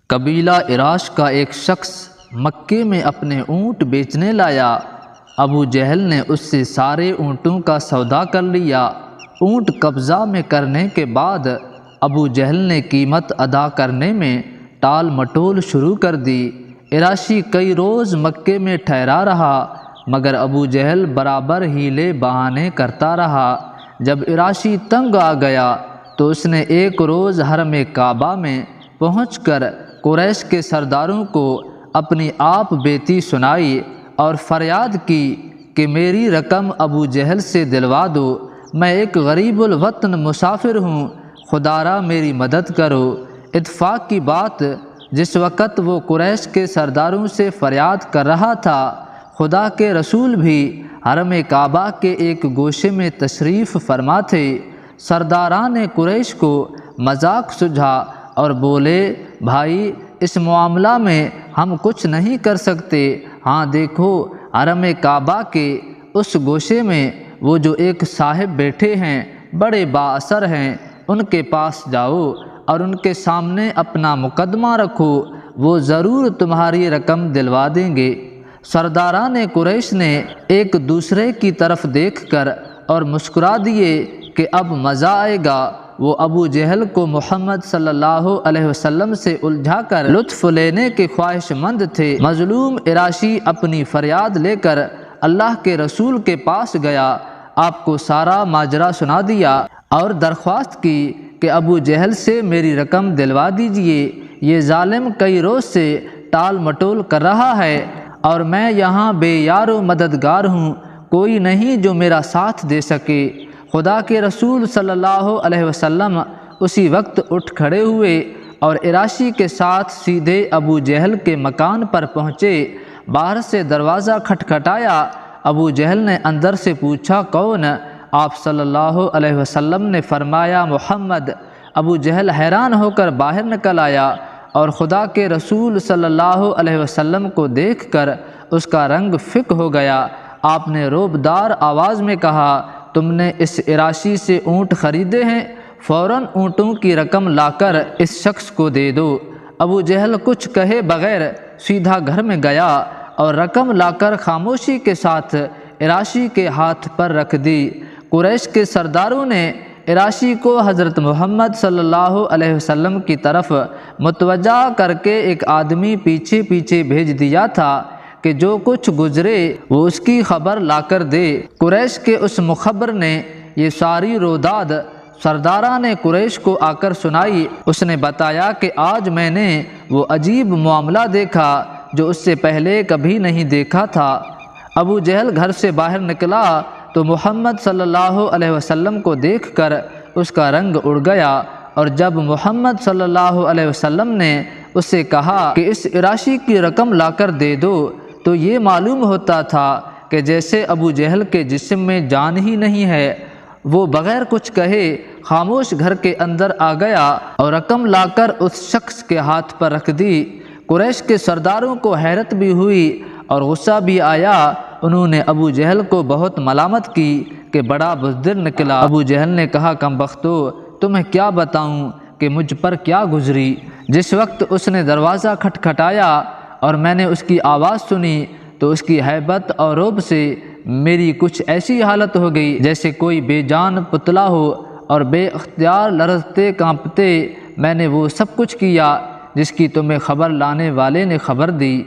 قبیلہ عراش کا ایک شخص مکے میں اپنے اونٹ بیچنے لایا۔ ابو جہل نے اس سے سارے اونٹوں کا سودا کر لیا۔ اونٹ قبضہ میں کرنے کے بعد ابو جہل نے قیمت ادا کرنے میں ٹال مٹول شروع کر دی۔ عراشی کئی روز مکے میں ٹھہرا رہا مگر ابو جہل برابر ہیلے بہانے کرتا رہا۔ جب عراشی تنگ آ گیا تو اس نے ایک روز حرم کعبہ میں پہنچ کر قریش کے سرداروں کو اپنی آپ بیتی سنائی اور فریاد کی کہ میری رقم ابو جہل سے دلوا دو، میں ایک غریب الوطن مسافر ہوں، خدا را میری مدد کرو۔ اتفاق کی بات، جس وقت وہ قریش کے سرداروں سے فریاد کر رہا تھا، خدا کے رسول بھی حرم کعبہ کے ایک گوشے میں تشریف فرما تھے۔ سرداران قریش کو مذاق سوجھا اور بولے، بھائی اس معاملہ میں ہم کچھ نہیں کر سکتے، ہاں دیکھو حرم کعبہ کے اس گوشے میں وہ جو ایک صاحب بیٹھے ہیں، بڑے با اثر ہیں، ان کے پاس جاؤ اور ان کے سامنے اپنا مقدمہ رکھو، وہ ضرور تمہاری رقم دلوا دیں گے۔ سرداران قریش نے ایک دوسرے کی طرف دیکھ کر اور مسکرا دیے کہ اب مزہ آئے گا۔ وہ ابو جہل کو محمد صلی اللہ علیہ وسلم سے الجھا کر لطف لینے کے خواہش مند تھے۔ مظلوم عراشی اپنی فریاد لے کر اللہ کے رسول کے پاس گیا، آپ کو سارا ماجرا سنا دیا اور درخواست کی کہ ابو جہل سے میری رقم دلوا دیجئے، یہ ظالم کئی روز سے ٹال مٹول کر رہا ہے اور میں یہاں بے یار و مددگار ہوں، کوئی نہیں جو میرا ساتھ دے سکے۔ خدا کے رسول صلی اللہ علیہ وسلم اسی وقت اٹھ کھڑے ہوئے اور عراشی کے ساتھ سیدھے ابو جہل کے مکان پر پہنچے۔ باہر سے دروازہ کھٹکھٹایا، ابو جہل نے اندر سے پوچھا، کون؟ آپ صلی اللہ علیہ وسلم نے فرمایا، محمد۔ ابو جہل حیران ہو کر باہر نکل آیا اور خدا کے رسول صلی اللہ علیہ وسلم کو دیکھ کر اس کا رنگ فک ہو گیا۔ آپ نے روبدار آواز میں کہا، تم نے اس عراشی سے اونٹ خریدے ہیں؟ فوراً اونٹوں کی رقم لا کر اس شخص کو دے دو۔ ابو جہل کچھ کہے بغیر سیدھا گھر میں گیا اور رقم لا کر خاموشی کے ساتھ عراشی کے ہاتھ پر رکھ دی۔ قریش کے سرداروں نے عراشی کو حضرت محمد صلی اللہ علیہ وسلم کی طرف متوجہ کر کے ایک آدمی پیچھے پیچھے بھیج دیا تھا کہ جو کچھ گزرے وہ اس کی خبر لا کر دے۔ قریش کے اس مخبر نے یہ ساری روداد سرداران قریش کو آ کر سنائی۔ اس نے بتایا کہ آج میں نے وہ عجیب معاملہ دیکھا جو اس سے پہلے کبھی نہیں دیکھا تھا۔ ابو جہل گھر سے باہر نکلا تو محمد صلی اللہ علیہ وسلم کو دیکھ کر اس کا رنگ اڑ گیا، اور جب محمد صلی اللہ علیہ وسلم نے اس سے کہا کہ اس عراشی کی رقم لا کر دے دو تو یہ معلوم ہوتا تھا کہ جیسے ابو جہل کے جسم میں جان ہی نہیں ہے۔ وہ بغیر کچھ کہے خاموش گھر کے اندر آ گیا اور رقم لا کر اس شخص کے ہاتھ پر رکھ دی۔ قریش کے سرداروں کو حیرت بھی ہوئی اور غصہ بھی آیا۔ انہوں نے ابو جہل کو بہت ملامت کی کہ بڑا بزدل نکلا۔ ابو جہل نے کہا، کم بختو، تمہیں کیا بتاؤں کہ مجھ پر کیا گزری۔ جس وقت اس نے دروازہ کھٹکھٹایا اور میں نے اس کی آواز سنی تو اس کی ہیبت اور رعب سے میری کچھ ایسی حالت ہو گئی جیسے کوئی بے جان پتلا ہو، اور بے اختیار لرزتے کانپتے میں نے وہ سب کچھ کیا جس کی تمہیں خبر لانے والے نے خبر دی۔